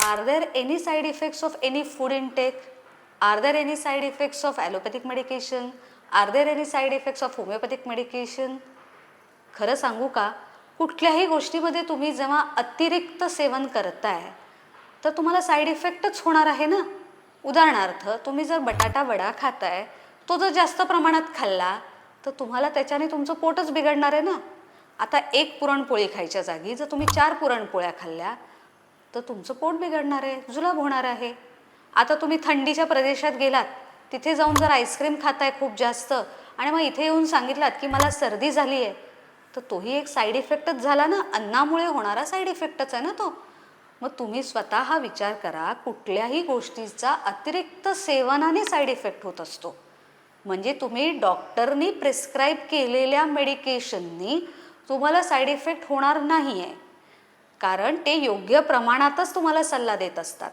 Are there any side effects of any food intake? Are there any side effects of allopathic medication? Are there any side effects of homeopathic medication? खरं सांगू का, कुठल्याही गोष्टीमध्ये तुम्ही जेव्हा अतिरिक्त सेवन करताय तर तुम्हाला साईड इफेक्टच होणार आहे ना. उदाहरणार्थ तुम्ही जर बटाटा वडा खाताय, तो जर जास्त प्रमाणात खाल्ला तर तुम्हाला त्याच्याने तुमचं पोटच बिघडणार आहे ना. आता एक पुरणपोळी खायच्या जागी जर तुम्ही 4 पुरणपोळ्या खाल्ल्या तर तुमचं पोट बिघडणार आहे, जुलाब होणार आहे. आता तुम्ही थंडीच्या प्रदेशात गेलात, तिथे जाऊन जर आईस्क्रीम खाताय खूप जास्त आणि मग इथे येऊन सांगितलात की मला सर्दी झाली आहे, तर तोही एक साईड इफेक्टच झाला ना. अन्नामुळे होणारा साईड इफेक्टच आहे ना तो. मग तुम्ही स्वतः हा विचार करा, कुठल्याही गोष्टीचा अतिरिक्त सेवनाने साईड इफेक्ट होत असतो. म्हणजे तुम्ही डॉक्टरनी प्रिस्क्राईब केलेल्या मेडिकेशननी तुम्हाला साईड इफेक्ट होणार नाही आहे, कारण ते योग्य प्रमाणातच तुम्हाला सल्ला देत असतात.